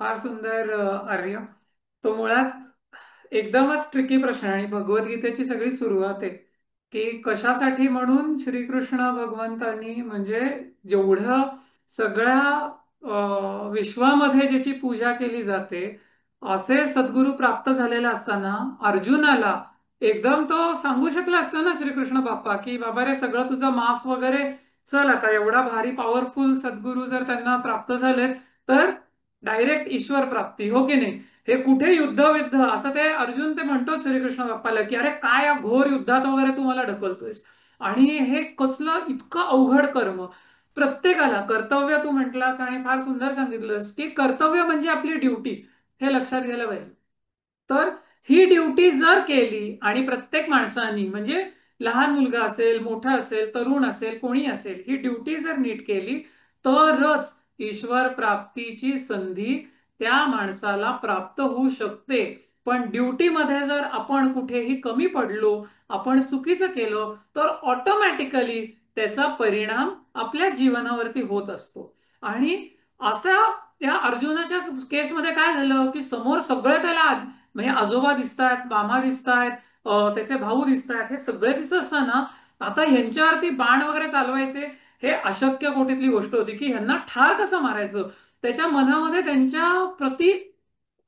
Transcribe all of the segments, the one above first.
फार सुंदर आर्य. तो मुळात एकदमच ट्रिकी प्रश्न आहे आणि भगवद्गीतेची सगळी सुरुवात आहे की कशासाठी म्हणून श्रीकृष्ण भगवंतांनी म्हणजे जेवढं सगळ्या विश्वामध्ये ज्याची पूजा केली जाते असे सद्गुरू प्राप्त झालेला असताना अर्जुनाला एकदम तो सांगू शकला असता ना श्रीकृष्ण बाप्पा की बाबा रे सगळं तुझं माफ वगैरे. चल आता एवढा भारी पॉवरफुल सद्गुरू जर त्यांना प्राप्त झाले तर डायरेक्ट ईश्वर प्राप्ती हो की नाही. हे कुठे युद्ध विद्ध असं ते अर्जुन ते म्हणतो श्रीकृष्ण बाप्पाला की अरे काय या घोर युद्धात वगैरे तू मला ढकलतोयस. आणि हे कसलं इतकं अवघड कर्म. प्रत्येकाला कर्तव्य तू म्हटलास आणि फार सुंदर सांगितलंस की कर्तव्य म्हणजे आपली ड्युटी. हे लक्षात घ्यायला पाहिजे. तर ही ड्युटी जर केली आणि प्रत्येक माणसानी म्हणजे लहान मुलगा असेल मोठा असेल तरुण असेल कोणी असेल ही ड्युटी जर नीट केली तरच ईश्वर प्राप्तीची संधी त्या माणसाला प्राप्त होऊ शकते. पण ड्युटीमध्ये जर आपण कुठेही कमी पडलो आपण चुकीचं केलं तर ऑटोमॅटिकली त्याचा परिणाम आपल्या जीवनावरती होत असतो. आणि असा त्या अर्जुनाच्या केसमध्ये काय झालं की समोर सगळं त्याला म्हणजे आजोबा दिसतायत मामा दिसतायत त्याचे भाऊ दिसतायत हे सगळे दिसत असताना आता ह्यांच्यावरती बाण वगैरे चालवायचे हे अशक्य कोटीतली गोष्ट होती की ह्यांना ठार कसं मारायचं. त्याच्या मनामध्ये त्यांच्या प्रति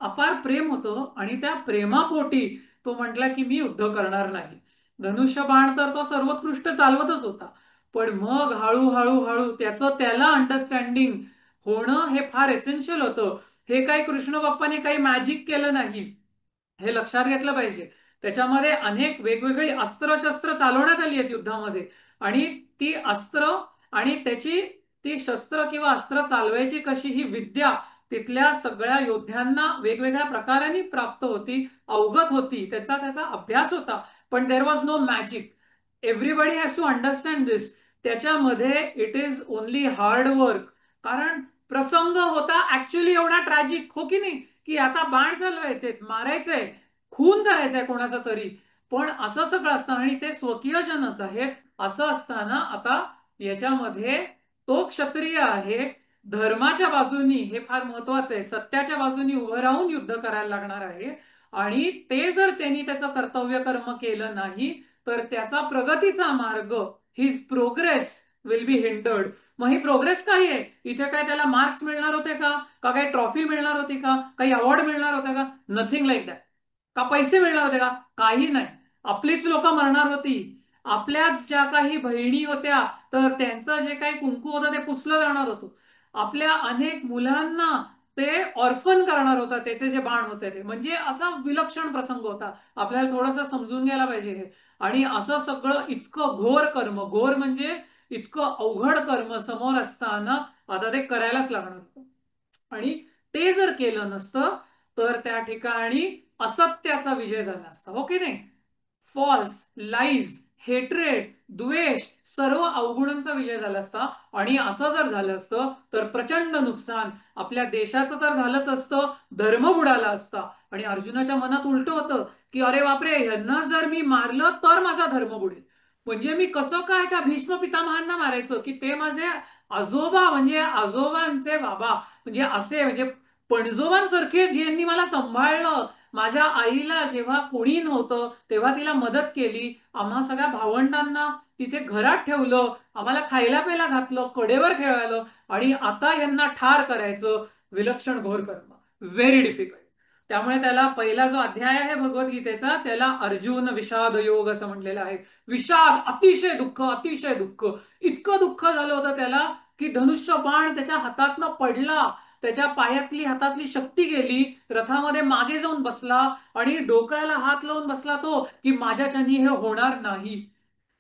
अपार प्रेम होतं आणि त्या प्रेमापोटी तो म्हटला की मी युद्ध करणार नाही. धनुष्यबाण तर तो सर्वोत्कृष्ट चालवतच होता. पण मग हळूहळू हळू त्याचं त्याला अंडरस्टँडिंग होणं हे फार एसेन्शियल होतं. हे काही कृष्ण बाप्पाने काही मॅजिक केलं नाही. हे लक्षात घेतलं पाहिजे. त्याच्यामध्ये अनेक वेगवेगळी अस्त्र-शस्त्र चालवण्यात आली आहेत युद्धामध्ये. आणि ती अस्त्र आणि त्याची ती शस्त्र किंवा अस्त्र चालवायची कशी ही विद्या तिथल्या सगळ्या योद्ध्यांना वेगवेगळ्या प्रकारांनी प्राप्त होती अवगत होती त्याचा त्याचा अभ्यास होता. पण there was no magic. Everybody has to understand this. त्याच्यामध्ये it is only hard work. कारण प्रसंग होता ऍक्च्युली एवढा ट्रॅजिक हो की नाही की आता बाण चालवायचे मारायचंय खून करायचंय कोणाचा तरी. पण असं सगळं असताना आणि ते स्वकीय जनच आहे असं असताना आता याच्यामध्ये तो क्षत्रिय आहे धर्माच्या बाजूनी हे फार महत्वाचं आहे सत्याच्या बाजूनी उभं राहून युद्ध करायला लागणार आहे. आणि ते जर त्यांनी त्याचं कर्तव्य कर्म केलं नाही तर त्याचा प्रगतीचा मार्ग his progress will be hindered. मग ही प्रोग्रेस काय आहे इथे काय त्याला मार्क्स मिळणार होते का का काही ट्रॉफी मिळणार होती का काही अवॉर्ड मिळणार होते का नथिंग लाईक दॅट. का पैसे मिळणार होते का काही नाही. आपलीच लोक मरणार होती. आपल्याच ज्या काही बहिणी होत्या तर त्यांचं जे काही कुंकू होतं ते पुसलं जाणार होतं. आपल्या अनेक मुलांना ते ऑर्फन करणार होता त्याचे जे बाण होते ते म्हणजे असा विलक्षण प्रसंग होता. आपल्याला थोडंसं समजून घ्यायला पाहिजे हे. आणि असं सगळं इतकं घोर कर्म घोर म्हणजे इतकं अवघड कर्म समोर असताना आता ते करायलाच लागणार होतं. आणि ते जर केलं नसतं तर त्या ठिकाणी असत्याचा विजय झाला असता हो की नाही. फॉल्स लाईज हेट्रेड द्वेष सर्व अवगुणांचा विजय झाला असता. आणि असं जर झालं असतं तर प्रचंड नुकसान आपल्या देशाचं तर झालंच असतं धर्म बुडाला असता. आणि अर्जुनाच्या मनात उलट होतं की अरे बापरे यांना जर मी मारलं तर माझा धर्म बुडेल. म्हणजे मी कसं काय त्या भीष्म पितामहांना मारायचं की ते माझे आजोबा म्हणजे आजोबांचे बाबा म्हणजे असे म्हणजे पणजोबांसारखे ज्यांनी मला सांभाळलं. माझ्या आईला जेव्हा कोणी नव्हतं तेव्हा तिला मदत केली. आम्हा सगळ्या भावंडांना तिथे घरात ठेवलं आम्हाला खायला प्यायला घातलं कडेवर खेळायला. आणि आता यांना ठार करायचं विलक्षण घोर कर्म व्हेरी डिफिकल्ट. त्यामुळे त्याला पहिला जो अध्याय आहे भगवद्गीतेचा त्याला अर्जुन विषाद योग असं म्हटलेलं आहे. विषाद अतिशय दुःख अतिशय दुःख. इतकं दुःख झालं होतं त्याला की धनुष्य बाण त्याच्या हातातनं पडला. त्याच्या पायातली हातातली शक्ती गेली. रथामध्ये मागे जाऊन बसला आणि डोक्याला हात लावून बसला तो की माझ्याच्यानी हे होणार नाही.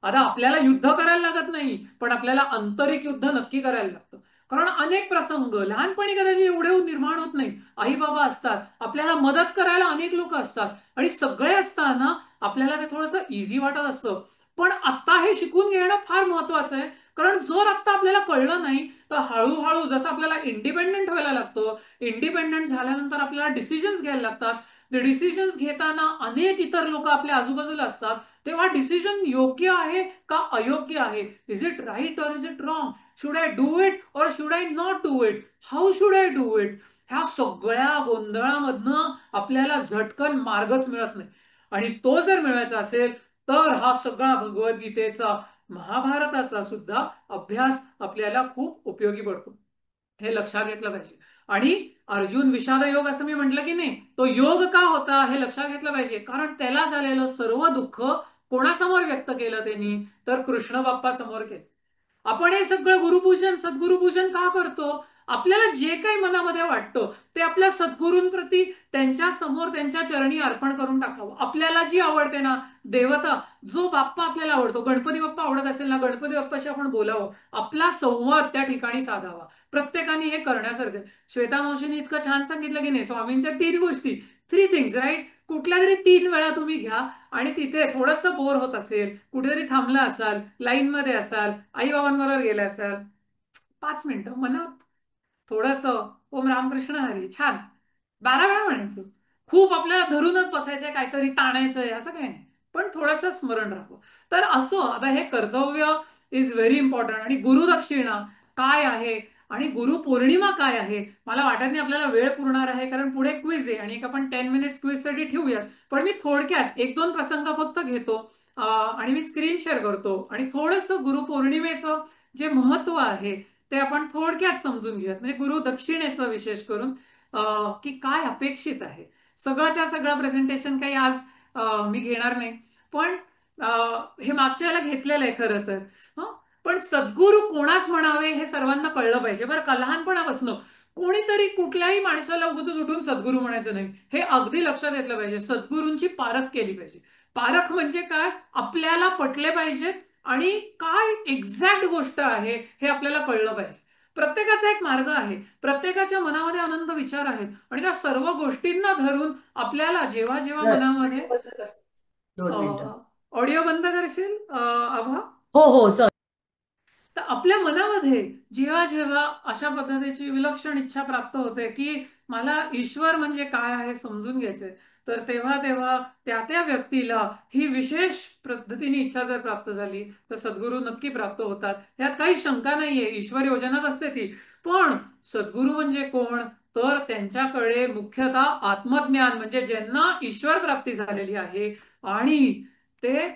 आता आपल्याला युद्ध करायला लागत नाही पण आपल्याला आंतरिक युद्ध नक्की करायला लागतं. कारण अनेक प्रसंग लहानपणी कदाचित एवढे निर्माण होत नाही. आई बाबा असतात आपल्याला मदत करायला अनेक लोक असतात आणि सगळे असताना आपल्याला ते थोडंसं इझी वाटत असतं. पण आता हे शिकून घेणं फार महत्वाचं आहे. कारण जर आता आपल्याला कळलं नाही तर हळूहळू जसं आपल्याला इंडिपेंडंट व्हायला लागतं इंडिपेंडंट झाल्यानंतर आपल्याला डिसिजन्स घ्यायला लागतात. ते डिसिजन्स घेताना अनेक इतर लोक आपल्या आजूबाजूला असतात. तेव्हा डिसिजन योग्य आहे का अयोग्य आहे is it right or is it wrong should I do it or should I not do it how should I do it. ह्या सगळ्या गोंधळामधनं आपल्याला झटकन मार्गच मिळत नाही. आणि तो जर मिळवायचा असेल तर हा सगळा भगवद्गीतेचा, महाभारताचा सुद्धा अभ्यास आपल्याला खूप उपयोगी पडतो. हे लक्षात घेतलं पाहिजे. आणि अर्जुन विषाद योग असं मी म्हटलं की नाही, तो योग का होता हे लक्षात घेतलं पाहिजे. कारण त्याला झालेलं सर्व दुःख कोणासमोर व्यक्त केलं त्यांनी, तर कृष्ण बाप्पा समोर केलं. आपण हे सगळं गुरुपूजन सद्गुरुपूजन का करतो? आपल्याला जे काही मनामध्ये वाटतं ते आपल्या सद्गुरूंप्रती त्यांच्या समोर त्यांच्या चरणी अर्पण करून टाकावं. आपल्याला जी आवडते ना देवता, जो बाप्पा आपल्याला आवडतो, गणपती बाप्पा आवडत असेल ना, गणपती बाप्पाशी आपण बोलावं, आपला संवाद त्या ठिकाणी साधावा. प्रत्येकाने हे करण्यासारखं. श्वेता मावशीने इतकं छान सांगितलं की नाही, स्वामींच्या 3 गोष्टी, 3 थिंग्स, राईट. कुठल्या तरी 3 वेळा तुम्ही घ्या आणि तिथे थोडंसं बोर होत असेल, कुठेतरी थांबला असाल, लाईन मध्ये असाल, आई बाबांबरोबर गेला असाल, 5 मिनिटं मनात थोडस ओम रामकृष्ण हरी, छान 12 वेळा म्हणायचं. खूप आपल्याला धरूनच बसायचंय, काहीतरी ताणायचंय असं काही नाही, पण थोडस स्मरण राहावं. तर असं आता हे कर्तव्य इज व्हेरी इम्पॉर्टंट. आणि गुरुदक्षिणा काय आहे आणि गुरुपौर्णिमा काय आहे, मला वाटत नाही आपल्याला वेळ पुरणार आहे, कारण पुढे क्विज आहे आणि एक आपण 10 मिनिट्स क्विज साठी ठेवूयात. पण मी थोडक्यात 1-2 प्रसंग फक्त घेतो आणि मी स्क्रीन शेअर करतो आणि थोडस गुरुपौर्णिमेचं जे महत्व आहे ते आपण थोडक्यात समजून घेऊयात. म्हणजे गुरु दक्षिणेचं विशेष करून की काय अपेक्षित आहे. सगळ्याच्या सगळं प्रेझेंटेशन काही आज मी घेणार नाही, पण हे मागच्या याला घेतलेलं आहे खरं तर. हं? पण सद्गुरू कोणास म्हणावे हे सर्वांना कळलं पाहिजे बरं का. लहानपणापासून कोणीतरी कुठल्याही माणसाला उगतच उठून सद्गुरू म्हणायचं नाही, हे अगदी लक्षात घेतलं पाहिजे. सद्गुरूंची पारख केली पाहिजे. पारख म्हणजे काय, आपल्याला पटले पाहिजे आणि काय एक्झॅक्ट गोष्ट आहे हे आपल्याला कळलं पाहिजे. प्रत्येकाचा एक मार्ग आहे, प्रत्येकाच्या मनामध्ये आनंद विचार आहेत आणि त्या सर्व गोष्टींना धरून आपल्याला जेव्हा जेव्हा बर, मनामध्ये 2 मिनिटं. ऑडिओ बंद करशील आभा? हो हो सर. तर आपल्या मनामध्ये जेव्हा जेव्हा अशा पद्धतीची विलक्षण इच्छा प्राप्त होते की मला ईश्वर म्हणजे काय आहे समजून घ्यायचंय, तर तेव्हा तेव्हा त्या त्या व्यक्तीला ही विशेष पद्धतीने इच्छा जर प्राप्त झाली तर सद्गुरू नक्की प्राप्त होतात. यात काही शंका नाहीये, ईश्वर योजनाच असते ती. पण सद्गुरू म्हणजे कोण, तर त्यांच्याकडे मुख्यतः आत्मज्ञान, म्हणजे ज्यांना ईश्वर प्राप्ती झालेली आहे आणि ते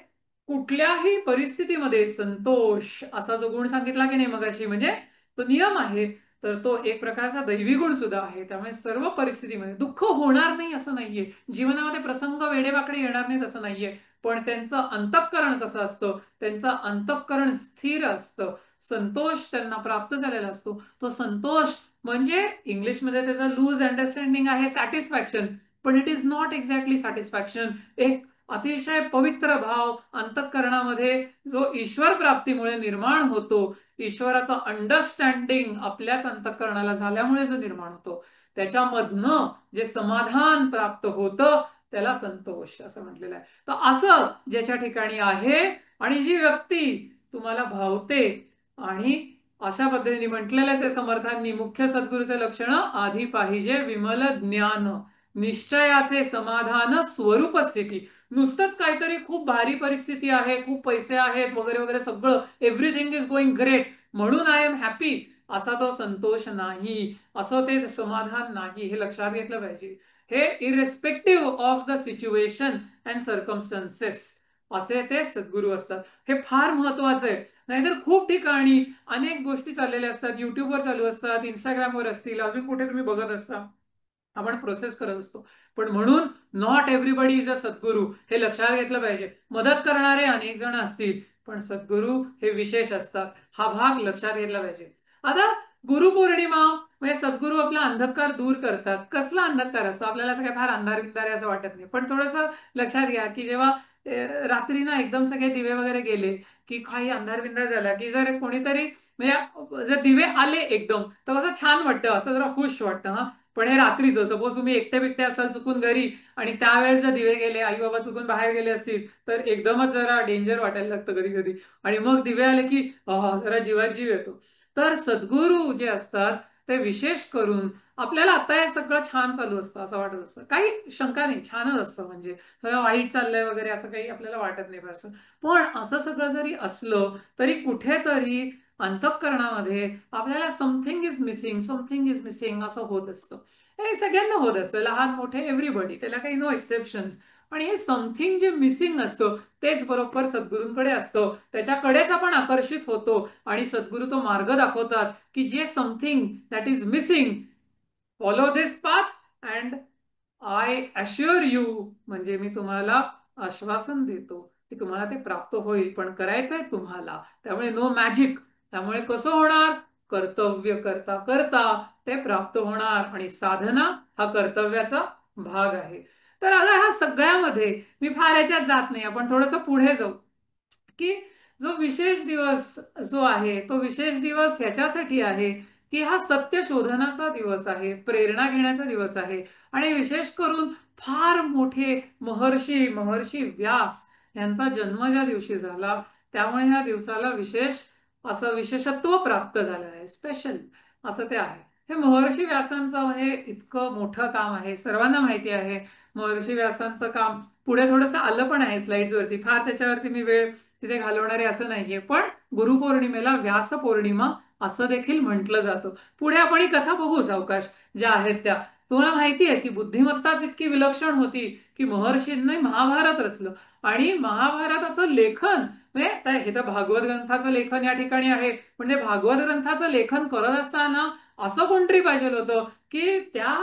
कुठल्याही परिस्थितीमध्ये संतोष असा जो गुण सांगितला की नाही मगाशी, म्हणजे तो नियम आहे, तर तो एक प्रकारचा दैवी गुण सुद्धा आहे. त्यामुळे सर्व परिस्थितीमध्ये दुःख होणार नाही असं नाहीये, जीवनामध्ये प्रसंग वेडेवाकडे येणार नाहीत असं नाहीये, पण त्यांचं अंतःकरण कसं असतं, त्यांचं अंतःकरण स्थिर असतं, संतोष त्यांना प्राप्त झालेला असतो. तो संतोष म्हणजे इंग्लिशमध्ये त्याचा लूज अंडरस्टँडिंग आहे सॅटिस्फॅक्शन, पण it is not exactly satisfaction. एक अतिशय पवित्र भाव अंतःकरणामध्ये जो ईश्वर प्राप्तीमुळे निर्माण होतो, ईश्वराचं अंडरस्टँडिंग आपल्याच अंतःकरणाला झाल्यामुळे जो निर्माण होतो, त्याच्यामधनं जे समाधान प्राप्त होतं त्याला संतोष असं म्हटलेलं आहे. तर असं ज्याच्या ठिकाणी आहे आणि जी व्यक्ती तुम्हाला भावते, आणि अशा पद्धतीने म्हटलेल्याच आहे समर्थांनी, मुख्य सद्गुरूचे लक्षण आधी पाहिजे विमल ज्ञान, निश्चयाचे समाधान स्वरूप स्थिती. नुसतंच काहीतरी खूप भारी परिस्थिती आहे, खूप पैसे आहेत वगैरे वगैरे, सगळं एव्हरीथिंग इज गोइंग ग्रेट म्हणून आय एम हॅपी, असा तो संतोष नाही, असं ते समाधान नाही, हे लक्षात घेतलं पाहिजे. हे irrespective of the situation and circumstances असे ते सद्गुरू असतात. हे फार महत्वाचं आहे. नाहीतर खूप ठिकाणी अनेक गोष्टी चाललेल्या असतात, युट्यूबवर चालू असतात, इंस्टाग्रामवर असतील, अजून कुठे तुम्ही बघत असता, आपण प्रोसेस करत असतो. पण म्हणून नॉट एव्हरीबडी इज अ सद्गुरू, हे लक्षात घेतलं पाहिजे. मदत करणारे अनेक जण असतील, पण सद्गुरू हे विशेष असतात, हा भाग लक्षात घेतला पाहिजे. आता गुरुपौर्णिमा म्हणजे सद्गुरू आपला अंधकार दूर करतात. कसला अंधकार असतो, आपल्याला असं काही फार अंधार बिंधार आहे असं वाटत नाही, पण थोडस लक्षात घ्या की जेव्हा रात्री ना एकदम सगळे दिवे वगैरे गेले की काही अंधार बिंधार झाला की जर कोणीतरी, म्हणजे जर दिवे आले एकदम तर कसं छान वाटतं, असं जरा खुश वाटतं. हा, पण हे रात्रीचं, सपोज तुम्ही एकटे बिकटे असाल चुकून घरी आणि त्यावेळेस जर दिवे गेले, आई बाबा चुकून बाहेर गेले असतील, तर एकदमच जरा डेंजर वाटायला लागतं कधी कधी. आणि मग दिवे आले की जरा जीवात जीव येतो. तर सद्गुरू जे असतात ते विशेष करून आपल्याला आता हे सगळं छान चालू असतं असं वाटत असतं, काही शंका नाही, छानच असतं, म्हणजे सगळं वाईट चाललंय वगैरे असं काही आपल्याला वाटत नाही फारसं. पण असं सगळं जरी असलं तरी कुठेतरी अंतःकरणामध्ये आपल्याला something is missing, something is missing असं होत असतं. हे सगळ्यांना होत असतं, लहान मोठे एव्हरीबडी, त्याला काही नो एक्सेप्शन्स. आणि हे समथिंग जे मिसिंग असतं तेच बरोबर सद्गुरूंकडे असतं, त्याच्याकडेच आपण आकर्षित होतो. आणि सद्गुरू तो मार्ग दाखवतात की जे something that is missing, follow this path and I assure you, म्हणजे मी तुम्हाला आश्वासन देतो की तुम्हाला ते प्राप्त होईल, पण करायचंय तुम्हाला. त्यामुळे नो मॅजिक. त्यामुळे कसं होणार? कर्तव्य करता करता ते प्राप्त होणार, आणि साधना हा कर्तव्याचा भाग आहे. तर आता ह्या सगळ्यामध्ये मी फार याच्यात जात नाही, आपण थोडंसं पुढे जाऊ. की जो विशेष दिवस जो आहे तो विशेष दिवस ह्याच्यासाठी आहे की हा सत्य शोधनाचा दिवस आहे, प्रेरणा घेण्याचा दिवस आहे. आणि विशेष करून फार मोठे महर्षी महर्षी व्यास यांचा जन्म ज्या दिवशी झाला, त्यामुळे ह्या दिवसाला विशेष असं विशेषत्व प्राप्त झालं आहे, स्पेशल असं ते आहे. हे महर्षी व्यासांचं म्हणजे इतकं मोठं काम आहे, सर्वांना माहिती आहे. महर्षी व्यासांचं काम पुढे थोडंसं आलं पण आहे स्लाइड्स वरती, फार त्याच्यावरती मी वेळ तिथे घालवणारे असं नाहीये. पण गुरुपौर्णिमेला व्यास पौर्णिमा असं देखील म्हटलं जातं. पुढे आपण ही कथा बघू सावकाश, ज्या आहेत त्या. तुम्हाला माहिती आहे की बुद्धिमत्ताच इतकी विलक्षण होती की महर्षींनी महाभारत रचलं. आणि महाभारताचं लेखन म्हणजे हे तर भागवत ग्रंथाचं लेखन या ठिकाणी आहे, पण ते भागवत ग्रंथाचं लेखन करत असताना असं कोणतरी पाहिजे होतं की त्या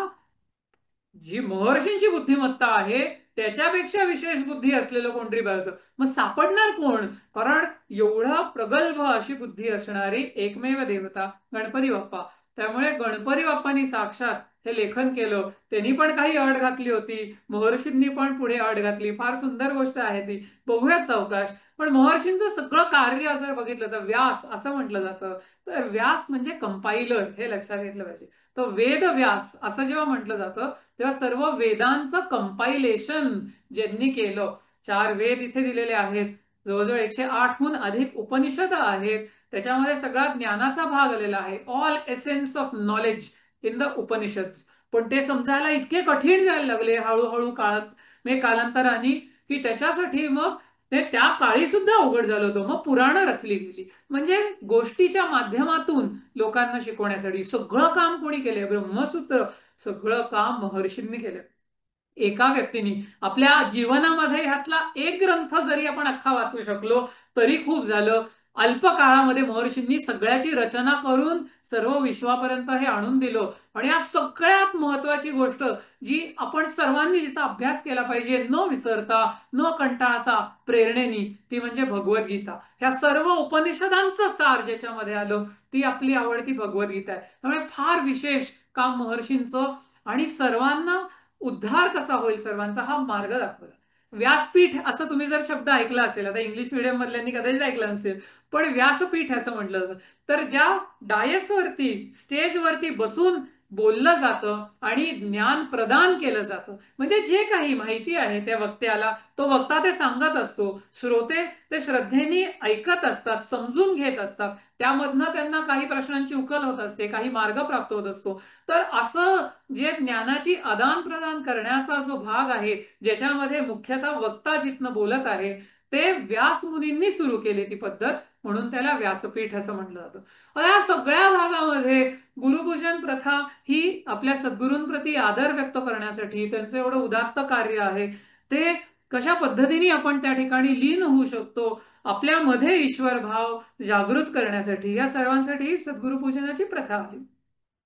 जी महर्षींची बुद्धिमत्ता आहे त्याच्यापेक्षा विशेष बुद्धी असलेलं कोणतरी पाहिजे. मग सापडणार कोण? कारण एवढा प्रगल्भ अशी बुद्धी असणारी एकमेव देवता गणपती बाप्पा. त्यामुळे गणपती बाप्पांनी साक्षात हे लेखन केलं. त्यांनी पण काही अट घातली होती, महर्षींनी पण पुढे अट घातली. फार सुंदर गोष्ट आहे ती, बघूयात सावकाश. पण महर्षींचं सगळं कार्य जर बघितलं तर व्यास असं म्हटलं जातं. तर व्यास म्हणजे कंपाईलर, हे लक्षात घेतलं पाहिजे. तर वेद व्यास असं जेव्हा म्हटलं जातं तेव्हा सर्व वेदांचं कंपायलेशन ज्यांनी केलं, 4 वेद इथे दिलेले आहेत, जवळजवळ 108हून अधिक उपनिषद आहेत, त्याच्यामध्ये सगळा ज्ञानाचा भाग आलेला आहे. All essence of knowledge in the Upanishad. पण ते समजायला इतके कठीण जायला लागले हळूहळू काळात, म्हणजे कालांतराने, की त्याच्यासाठी मग ते त्या काळी सुद्धा अवघड झालं होतं. मग पुराणं रचली गेली, म्हणजे गोष्टीच्या माध्यमातून लोकांना शिकवण्यासाठी सगळं काम कोणी केलंय? ब्रह्मसूत्र सगळं काम महर्षींनी केलं. एका व्यक्तीने आपल्या जीवनामध्ये ह्यातला एक ग्रंथ जरी आपण अख्खा वाचू शकलो तरी खूप झालं. अल्प काळामध्ये महर्षींनी सगळ्याची रचना करून सर्व विश्वापर्यंत हे आणून दिलं. आणि या सगळ्यात महत्वाची गोष्ट जी आपण सर्वांनी जिचा अभ्यास केला पाहिजे न विसरता न कंटाळता प्रेरणेनी, ती म्हणजे भगवद्गीता. ह्या सर्व उपनिषदांचं सार ज्याच्यामध्ये आलं ती आपली आवडती भगवद्गीता आहे. त्यामुळे फार विशेष काम महर्षींचं. आणि सर्वांना उद्धार कसा होईल सर्वांचा हा मार्ग दाखवला. व्यासपीठ असं तुम्ही जर शब्द ऐकला असेल, आता इंग्लिश मिडियम मधल्यांनी कदाचित ऐकलं नसेल, पण व्यासपीठ असं म्हटलं जातं. तर ज्या डायसवरती स्टेजवरती बसून बोललं जातं आणि ज्ञान प्रदान केलं जातं, म्हणजे जे काही माहिती आहे त्या वक्त्याला, तो वक्ता ते सांगत असतो, श्रोते ते श्रद्धेने ऐकत असतात, समजून घेत असतात, त्यामधनं त्यांना काही प्रश्नांची उकल होत असते, काही मार्ग प्राप्त होत असतो. तर असं जे ज्ञानाची आदान प्रदान करण्याचा जो भाग आहे, ज्याच्यामध्ये मुख्यतः वक्ता जिथनं बोलत आहे, ते व्यास मुनींनी सुरू केली ती पद्धत, म्हणून त्याला व्यासपीठ असं म्हटलं जातं. या सगळ्या भागामध्ये गुरुपूजन प्रथा ही आपल्या सद्गुरूंप्रती आदर व्यक्त करण्यासाठी त्यांचं एवढं उदात्त कार्य आहे, ते कशा पद्धतीने आपण त्या ठिकाणी लीन होऊ शकतो आपल्यामध्ये ईश्वर भाव जागृत करण्यासाठी, या सर्वांसाठी सद्गुरुपूजनाची प्रथा आली.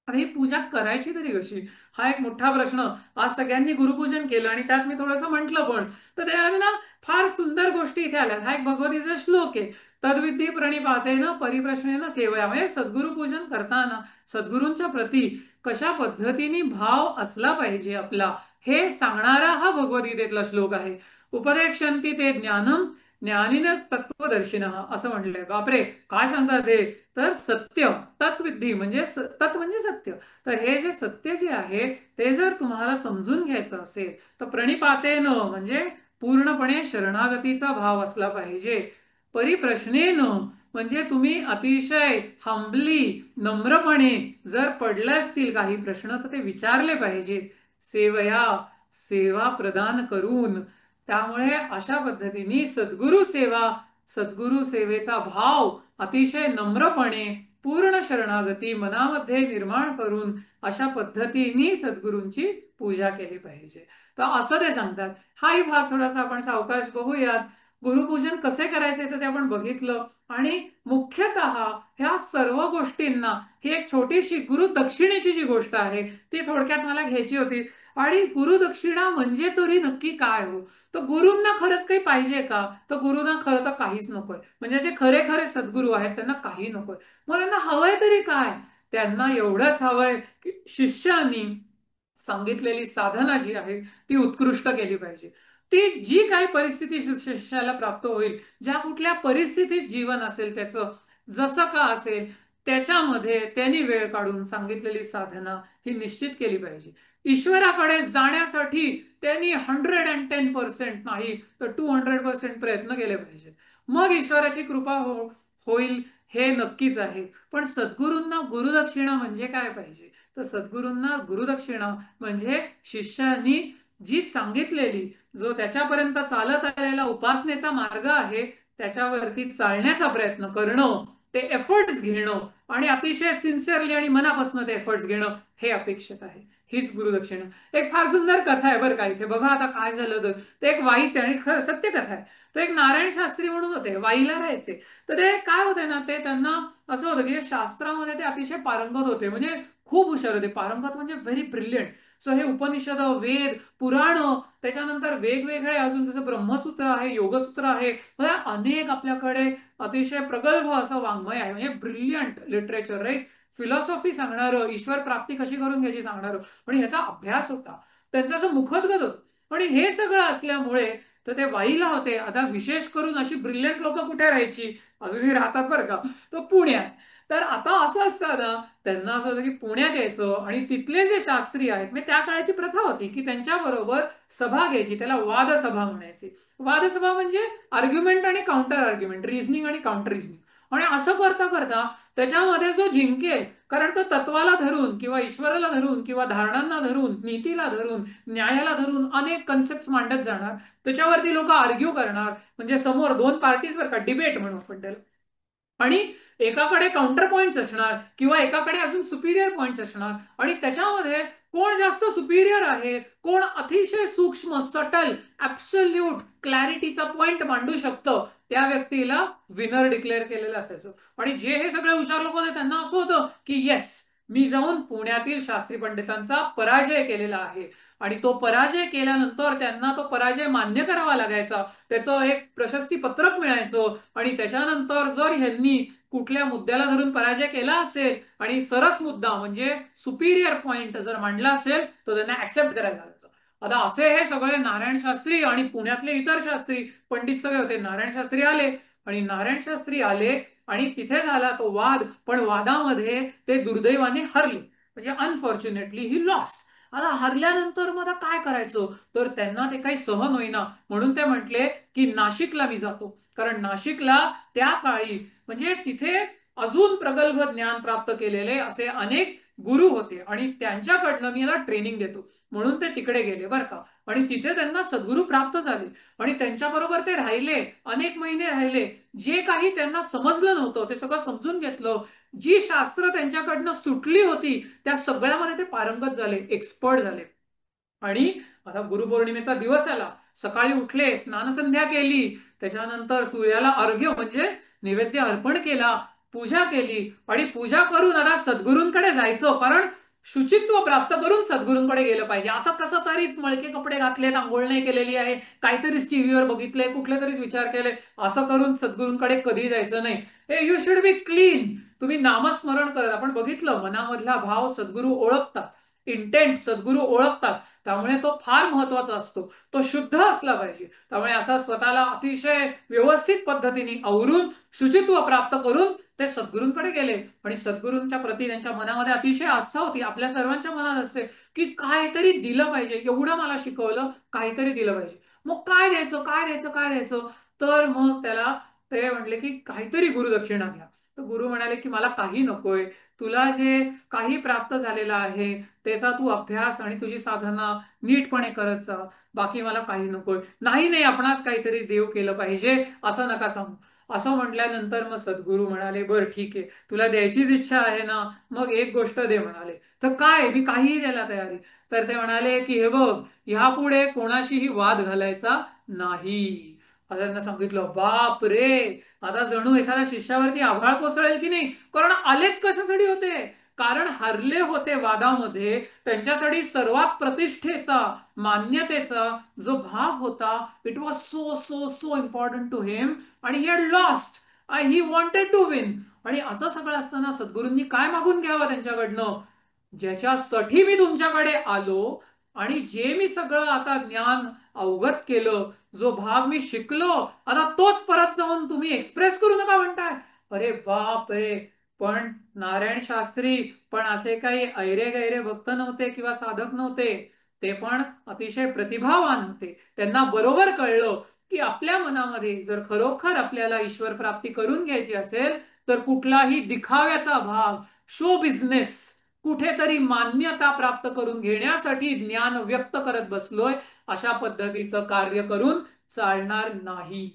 आता ही पूजा करायची तरी कशी, हा एक मोठा प्रश्न. आज सगळ्यांनी गुरुपूजन केलं आणि त्यात मी थोडंसं म्हटलं पण, तर त्यामध्ये ना फार सुंदर गोष्टी इथे आल्या. हा एक भगवतीचा श्लोक आहे, तद्विधी प्रणिपातेन परिप्रश्नेन सेवया. म्हणजे सद्गुरु पूजन करताना सद्गुरूंच्या प्रती कशा पद्धतीने भाव असला पाहिजे आपला, हे सांगणारा हा भगवद्गीतेतला श्लोक आहे. उपदेक्षन्ति ते ज्ञानम ज्ञानिन तत्वदर्शिन असं म्हटलंय. बापरे, काय सांगतात हे? तर सत्य तत्विधी म्हणजे तत् म्हणजे सत्य. तर हे जे सत्य जे आहे ते जर तुम्हाला समजून घ्यायचं असेल तर प्रणिपातेन म्हणजे पूर्णपणे शरणागतीचा भाव असला पाहिजे. परिप्रश्नेन म्हणजे तुम्ही अतिशय हंबली नम्रपणे जर पडले असतील काही प्रश्न तर ते विचारले पाहिजेत. सेवया सेवा प्रदान करून. त्यामुळे अशा पद्धतीने सद्गुरु सेवा, सद्गुरु सेवेचा भाव अतिशय नम्रपणे पूर्ण शरणागती मनामध्ये निर्माण करून अशा पद्धतीने सद्गुरूंची पूजा केली पाहिजे. तर असं ते सांगतात. हाही भाग थोडासा आपण सावकाश बघूयात. गुरुपूजन कसे करायचे ते आपण बघितलं. आणि मुख्यतः ह्या सर्व गोष्टींना ही एक छोटीशी गुरुदक्षिणेची जी गोष्ट आहे ती थोडक्यात मला घ्यायची होती. आणि गुरुदक्षिणा म्हणजे तरी नक्की काय हो? तर गुरूंना खरंच काही पाहिजे का? तर गुरुंना खरं तर काहीच नकोय. म्हणजे जे खरे खरे सद्गुरू आहेत त्यांना काही नकोय. मग त्यांना हवंय तरी काय? त्यांना एवढंच हवंय की शिष्यानी सांगितलेली साधना जी आहे ती उत्कृष्ट केली पाहिजे. ती जी काही परिस्थिती शिष्याला प्राप्त होईल, ज्या कुठल्या परिस्थितीत जीवन असेल त्याचं, जसं का असेल, त्याच्यामध्ये त्यांनी वेळ काढून सांगितलेली साधना ही निश्चित केली पाहिजे. ईश्वराकडे जाण्यासाठी त्यांनी 110% नाही तर 200% प्रयत्न केले पाहिजे. मग ईश्वराची कृपा होईल हे नक्कीच आहे. पण सद्गुरूंना गुरुदक्षिणा म्हणजे काय पाहिजे? तर सद्गुरूंना गुरुदक्षिणा म्हणजे शिष्यानी जी सांगितलेली, जो त्याच्यापर्यंत चालत आलेला उपासनेचा मार्ग आहे त्याच्यावरती चालण्याचा प्रयत्न करणं, ते एफर्ट्स घेणं आणि अतिशय सिन्सिअरली आणि मनापासून ते एफर्ट्स घेणं हे अपेक्षित आहे. हीच गुरुदक्षिणा. एक फार सुंदर कथा आहे बरं का इथे. बघा आता काय झालं तर ते एक वाईच आहे आणि खरं सत्य कथा आहे. तो एक नारायण शास्त्री म्हणून होते, वाईला राहायचे. तर ते काय होते ना, ते त्यांना असं होतं की शास्त्रामध्ये ते अतिशय पारंगत होते. म्हणजे खूप हुशार होते. पारंगत म्हणजे व्हेरी ब्रिलियंट. सो हे उपनिषद, वेद, पुराण, त्याच्यानंतर वेगवेगळे अजून जसं ब्रह्मसूत्र आहे, योगसूत्र आहे, अनेक आपल्याकडे अतिशय प्रगल्भ असं वाङ्मय आहे. म्हणजे ब्रिलियंट लिटरेचर, राईट. फिलॉसॉफी सांगणारं, ईश्वर प्राप्ती कशी करून घ्यायची सांगणारं, आणि ह्याचा अभ्यास होता. त्यांचं असं मुखोद्गत होतं. आणि हे सगळं असल्यामुळे तर ते वाईला होते. आता विशेष करून अशी ब्रिलियंट लोक कुठे राहायची? अजूनही राहतात बरं का, तो पुण्यात. तर आता असं असतं ना, त्यांना असं होतं की पुण्यात यायचं आणि तिथले जे शास्त्री आहेत, म्हणजे त्या काळाची प्रथा होती की त्यांच्याबरोबर सभा घ्यायची. त्याला वादसभा म्हणायची. वादसभा म्हणजे आर्ग्युमेंट आणि काउंटर आर्ग्युमेंट, रिझनिंग आणि काउंटर रिझनिंग. आणि असं करता करता त्याच्यामध्ये जो जिंकेल, कारण तो तत्वाला धरून किंवा ईश्वराला धरून किंवा धारणांना धरून, नीतीला धरून, न्यायाला धरून अनेक कन्सेप्ट मांडत जाणार. त्याच्यावरती लोक आर्ग्यू करणार. म्हणजे समोर दोन पार्टीज वर का, डिबेट म्हणू आपण त्याला. आणि एकाकडे काउंटर पॉइंट्स असणार किंवा एकाकडे अजून सुपिरियर पॉइंट्स असणार. आणि त्याच्यामध्ये कोण जास्त सुपिरियर आहे, कोण अतिशय सूक्ष्म, सटल, ऍब्सोल्यूट क्लॅरिटीचा पॉइंट मांडू शकतं, त्या व्यक्तीला विनर डिक्लेअर केलेलं असायचं. आणि जे हे सगळे हुशार लोक होते त्यांना असं होतं की येस, मी जाऊन पुण्यातील शास्त्री पंडितांचा पराजय केलेला आहे. आणि तो पराजय केल्यानंतर त्यांना तो पराजय मान्य करावा लागायचा. त्याचं एक प्रशस्ती पत्रक मिळायचं. आणि त्याच्यानंतर जर ह्यांनी कुठल्या मुद्द्याला धरून पराजय केला असेल आणि सरस मुद्दा म्हणजे सुपिरियर पॉइंट जर मांडला असेल तर त्यांना ऍक्सेप्ट करायला लागायचं. आता असे हे सगळे नारायण शास्त्री आणि पुण्यातले इतर शास्त्री पंडित सगळे होते. नारायण शास्त्री आले आणि नारायण शास्त्री आले आणि तिथे झाला तो वाद. पण वादामध्ये ते दुर्दैवाने हरले. म्हणजे अनफॉर्च्युनेटली ही लॉस्ट. आता हरल्यानंतर मग आता काय करायचं? तर त्यांना ते काही सहन होईना. म्हणून ते म्हटले की नाशिकला मी जातो. कारण नाशिकला त्या काळी म्हणजे तिथे अजून प्रगल्भ ज्ञान प्राप्त केलेले असे अनेक गुरु होते आणि त्यांच्याकडनं मी याला ट्रेनिंग देतो. म्हणून ते तिकडे गेले बरं का. आणि तिथे त्यांना सद्गुरू प्राप्त झाले. आणि त्यांच्याबरोबर ते राहिले, अनेक महिने राहिले. जे काही त्यांना समजलं नव्हतं ते सगळं समजून घेतलं. जी शास्त्र त्यांच्याकडनं सुटली होती त्या सगळ्यामध्ये ते पारंगत झाले, एक्सपर्ट झाले. आणि आता गुरुपौर्णिमेचा दिवस आला. सकाळी उठले, स्नानसंध्या केली, त्याच्यानंतर सूर्याला अर्घ्य म्हणजे नैवेद्य अर्पण केला, पूजा केली. आणि पूजा करून आता सद्गुरूंकडे जायचं. कारण शुचित्व प्राप्त करून सद्गुरूंकडे गेलं पाहिजे. असं कसं तरीच मळके कपडे घातलेत, आंघोळ नाही केलेली आहे, काहीतरीच टीव्हीवर बघितले, कुठले तरीच विचार केले, असं करून सद्गुरूंकडे कधी जायचं नाही. हे यू शुड बी क्लीन. तुम्ही नामस्मरण करत, आपण बघितलं मनामधला भाव सद्गुरू ओळखतात, इंटेंट सद्गुरू ओळखतात. त्यामुळे तो फार महत्वाचा असतो. तो शुद्ध असला पाहिजे. त्यामुळे असा स्वतःला अतिशय व्यवस्थित पद्धतीने आवरून शुचित्व प्राप्त करून ते सद्गुरूंकडे गेले. आणि सद्गुरूंच्या प्रती त्यांच्या मनामध्ये अतिशय आस्था होती. आपल्या सर्वांच्या मनात असते की काहीतरी दिलं पाहिजे, एवढं मला शिकवलं, काहीतरी दिलं पाहिजे. मग काय द्यायचं, काय द्यायचं, काय द्यायचं? तर मग त्याला ते म्हटले की काहीतरी गुरुदक्षिणा घ्या. तर गुरु म्हणाले की मला काही नकोय. तुला जे काही प्राप्त झालेलं आहे त्याचा तू अभ्यास आणि तुझी साधना नीटपणे करत जा. बाकी मला काही नकोय. नाही नाही, आपणास काहीतरी देव केलं पाहिजे असं नका सांगू. असं म्हटल्यानंतर मग सद्गुरू म्हणाले, बर ठीक आहे, तुला द्यायचीच इच्छा आहे ना, मग एक गोष्ट दे म्हणाले. तर काय, मी काहीही द्यायला तयार आहे. तर ते म्हणाले की हे बघ, ह्यापुढे कोणाशीही वाद घालायचा नाही. असं त्यांना सांगितलं. बाप रे, आता जणू एखाद्या शिष्यावरती आभाळ कोसळेल की नाही. कारण आलेच कशासाठी होते, कारण हरले होते वादामध्ये. त्यांच्यासाठी सर्वात प्रतिष्ठेचा, मान्यतेचा जो भाग होता, it was so so so important to him, आणि he had lost, he wanted to win. आणि असं सगळं असताना सद्गुरूंनी काय मागून घ्यावं त्यांच्याकडनं, ज्याच्यासाठी मी तुमच्याकडे आलो आणि जे मी सगळं आता ज्ञान अवगत केलं, जो भाग मी शिकलो, आता तोच परत जाऊन तुम्ही एक्सप्रेस करू नका म्हणताय. अरे बाप रे. पण नारायण शास्त्री पण असे काही ऐरे गैरे भक्त नव्हते किंवा साधक नव्हते. ते पण अतिशय प्रतिभावान होते. त्यांना बरोबर कळलं की आपल्या मनामध्ये जर खरोखर आपल्याला ईश्वर प्राप्ती करून घ्यायची असेल, तर कुठलाही दिखाव्याचा भाग, शो बिझनेस, कुठेतरी मान्यता प्राप्त करून घेण्यासाठी ज्ञान व्यक्त करत बसलोय, अशा पद्धतीचं कार्य करून चालणार नाही.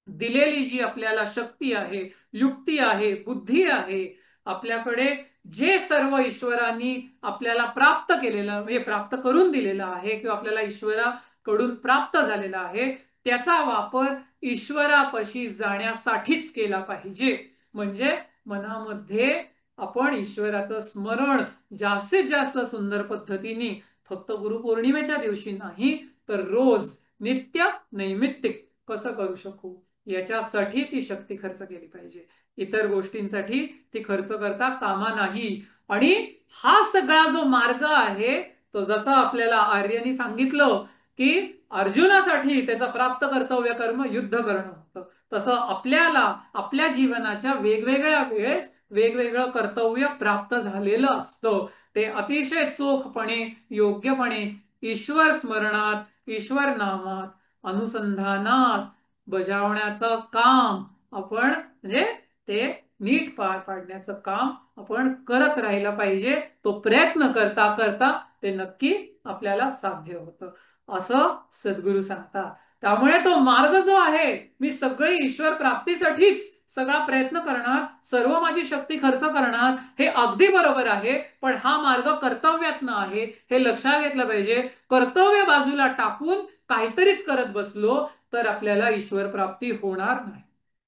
दिलेली जी आपल्याला शक्ती आहे, युक्ती आहे, बुद्धी आहे, आपल्याकडे जे सर्व ईश्वरांनी आपल्याला प्राप्त केलेलं, म्हणजे प्राप्त करून दिलेलं आहे किंवा आपल्याला ईश्वराकडून प्राप्त झालेला आहे, त्याचा वापर ईश्वरापाशी जाण्यासाठीच केला पाहिजे. म्हणजे मनामध्ये आपण ईश्वराचं स्मरण जास्तीत जास्त सुंदर पद्धतीने, फक्त गुरुपौर्णिमेच्या दिवशी नाही तर रोज, नित्य नैमित्तिक कसं करू शकू, याच्यासाठी ती शक्ती खर्च केली पाहिजे. इतर गोष्टींसाठी ती खर्च करता कामा नाही. आणि हा सगळा जो मार्ग आहे, तो जसा आपल्याला आर्यनी सांगितलं की अर्जुनासाठी त्याचं प्राप्त कर्तव्य कर्म युद्ध करणं होतं, तसं आपल्याला आपल्या जीवनाच्या वेगवेगळ्या वेळेस वेगवेगळं कर्तव्य प्राप्त झालेलं असतं. ते अतिशय चोखपणे, योग्यपणे ईश्वर स्मरणात, ईश्वर नामात, अनुसंधानात बजावण्याचं काम आपण, म्हणजे ते नीट पार पाडण्याचं काम आपण करत राहिलं पाहिजे. तो प्रयत्न करता करता ते नक्की आपल्याला साध्य होतं, असं सद्गुरू सांगतात. त्यामुळे तो मार्ग जो आहे, मी सगळे ईश्वर प्राप्तीसाठीच सगळा प्रयत्न करणार, सर्व माझी शक्ती खर्च करणार, हे अगदी बरोबर आहे. पण हा मार्ग कर्तव्यातनं आहे, हे लक्षात घेतलं पाहिजे. कर्तव्य बाजूला टाकून काहीतरीच करत बसलो तर आपल्याला ईश्वर प्राप्ती होणार नाही.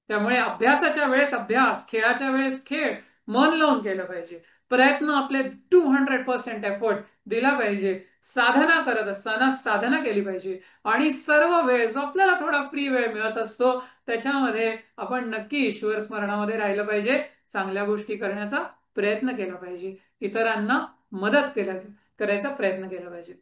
त्यामुळे अभ्यासाच्या वेळेस अभ्यास, खेळाच्या वेळेस खेळ, मन लावून केलं पाहिजे. प्रयत्न आपले 200% एफर्ट दिला पाहिजे. साधना करत असताना साधना केली पाहिजे. आणि सर्व वेळ जो आपल्याला थोडा फ्री वेळ मिळत असतो, त्याच्यामध्ये आपण नक्की ईश्वर स्मरणामध्ये राहिलं पाहिजे. चांगल्या गोष्टी करण्याचा प्रयत्न केला पाहिजे. इतरांना मदत करायचा प्रयत्न केला पाहिजे.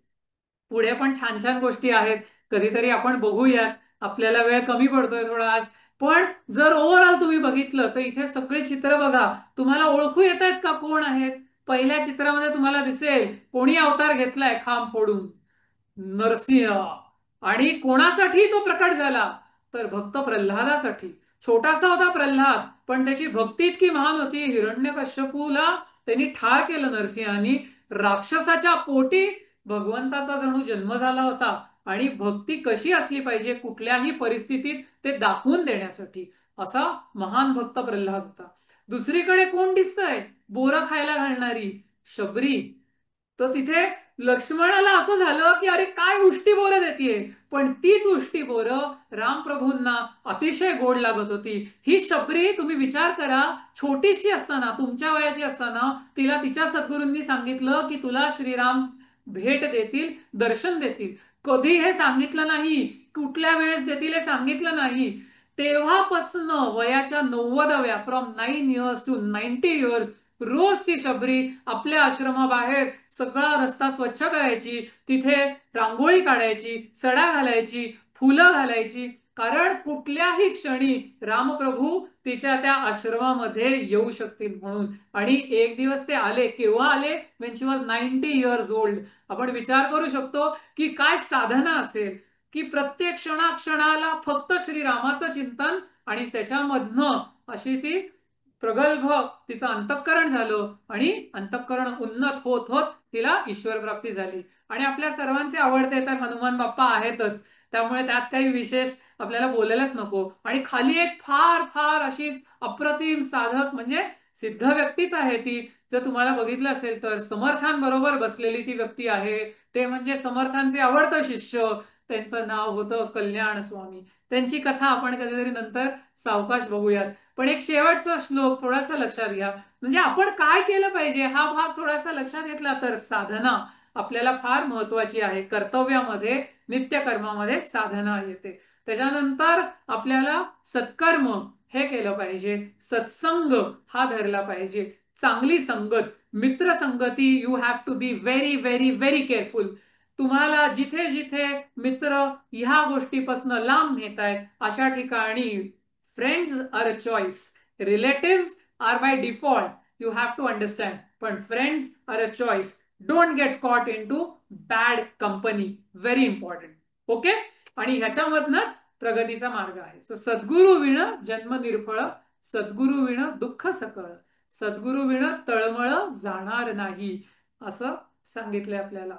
पुढे पण छान छान गोष्टी आहेत, कधीतरी आपण बघूयात. आपल्याला वेळ कमी पडतोय थोडा आज. पण जर ओव्हरऑल तुम्ही बघितलं तर इथे सगळे चित्र बघा, तुम्हाला ओळखू येत आहेत का कोण आहेत? पहिल्या चित्रामध्ये तुम्हाला दिसेल कोणी अवतार घेतलाय खांब फोडून, नरसिंह. आणि कोणासाठी तो प्रकट झाला, तर भक्त प्रल्हादासाठी. छोटासा होता प्रल्हाद, पण त्याची भक्ती इतकी महान होती, हिरण्यकश्यपूला त्यांनी ठार केलं नरसिंहानी. राक्षसाच्या पोटी भगवंताचा जणू जन्म झाला होता. आणि भक्ती कशी असली पाहिजे कुठल्याही परिस्थितीत ते दाखवून देण्यासाठी, असा महान भक्त प्रल्हाद होता. दुसरीकडे कोण दिसतंय, बोरं खायला घालणारी शबरी. तर तिथे लक्ष्मणाला असं झालं की अरे काय उष्टी बोरं देतीये, पण तीच उष्टी बोरं रामप्रभूंना अतिशय गोड लागत होती. ही शबरी, तुम्ही विचार करा, छोटीशी असताना, तुमच्या वयाची असताना, तिला तिच्या सद्गुरूंनी सांगितलं की तुला श्रीराम भेट देतील, दर्शन देतील. कधी हे सांगितलं नाही, कुठल्या वेळेस देतील हे सांगितलं नाही. तेव्हापासून वयाच्या 90व्या, फ्रॉम 9 इयर्स टू 90 इयर्स, रोज ती शबरी आपल्या आश्रमाबाहेर सगळा रस्ता स्वच्छ करायची, तिथे रांगोळी काढायची, सडा घालायची, फुलं घालायची. कारण कुठल्याही क्षणी रामप्रभू तिच्या त्या आश्रमामध्ये येऊ शकतील म्हणून. आणि एक दिवस ते आले. केव्हा आले? Wien she was 90 years old. आपण विचार करू शकतो की काय साधना असेल, की प्रत्येक क्षणाक्षणाला फक्त श्रीरामाचं चिंतन, आणि त्याच्यामधनं अशी ती प्रगल्भ तिचं अंतःकरण झालं. आणि अंतःकरण उन्नत होत होत तिला ईश्वर प्राप्ती झाली. आणि आपल्या सर्वांचे आवडते तर हनुमान बाप्पा आहेतच, त्यामुळे त्यात काही विशेष आपल्याला बोलायलाच नको. आणि खाली एक फार फार अशीच अप्रतिम साधक, म्हणजे सिद्ध व्यक्तीच आहे ती. जर तुम्हाला बघितलं असेल तर समर्थांबरोबर बसलेली ती व्यक्ती आहे. ते म्हणजे समर्थांचे आवडतं शिष्य. त्यांचं नाव होतं कल्याण स्वामी. त्यांची कथा आपण कधीतरी नंतर सावकाश बघूयात. पण एक शेवटचा श्लोक थोडासा लक्षात घ्या. म्हणजे आपण काय केलं पाहिजे हा भाग थोडासा लक्षात घेतला तर साधना आपल्याला फार महत्वाची आहे. कर्तव्यामध्ये, नित्यकर्मामध्ये साधना येते. त्याच्यानंतर आपल्याला सत्कर्म हे केलं पाहिजे. सत्संग हा धरला पाहिजे. चांगली संगत, मित्र संगती, you have to be very very very careful. तुम्हाला जिथे जिथे मित्र ह्या गोष्टीपासून लांब नेत आहेत अशा ठिकाणी friends are a choice. Relatives are by default, you have to understand. पण friends are a choice. Don't get caught into bad company. Very important. Okay. आणि ह्याच्यामधनच प्रगतीचा मार्ग आहे. सो सद्गुरु विण जन्म निर्फळ, सद्गुरु विण दुःख सकळ, सद्गुरु विण तळमळ जाणार नाही, असं सांगितलंय आपल्याला.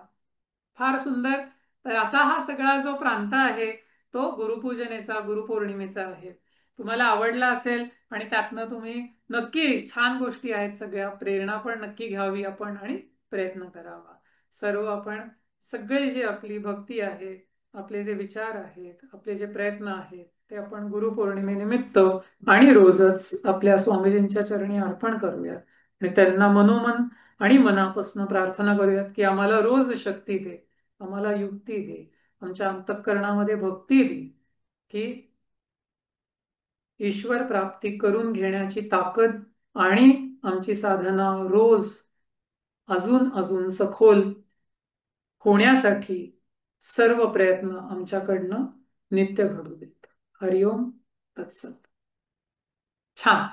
फार सुंदर. तर असा हा सगळा जो प्रांत आहे तो गुरुपूजनेचा, गुरुपौर्णिमेचा आहे. तुम्हाला आवडला असेल आणि त्यातनं तुम्ही नक्की, छान गोष्टी आहेत सगळ्या, प्रेरणा पण नक्की घ्यावी आपण आणि प्रयत्न करावा. सर्व आपण, सगळे जे आपली भक्ती आहे, आपले जे विचार आहेत, आपले जे प्रयत्न आहेत, ते आपण गुरुपौर्णिमेनिमित्त आणि रोजच आपल्या स्वामीजींच्या चरणी अर्पण करूया. आणि त्यांना मनोमन आणि मनापासून प्रार्थना करूयात की आम्हाला रोज शक्ती दे, आम्हाला युक्ती दे, आमच्या अंतःकरणामध्ये भक्ती दे, की ईश्वर प्राप्ती करून घेण्याची ताकद आणि आमची साधना रोज अजून अजून सखोल होण्यासाठी सर्व प्रयत्न आमच्याकडनं नित्य घडू देत. हरिओम तत्सत. छान.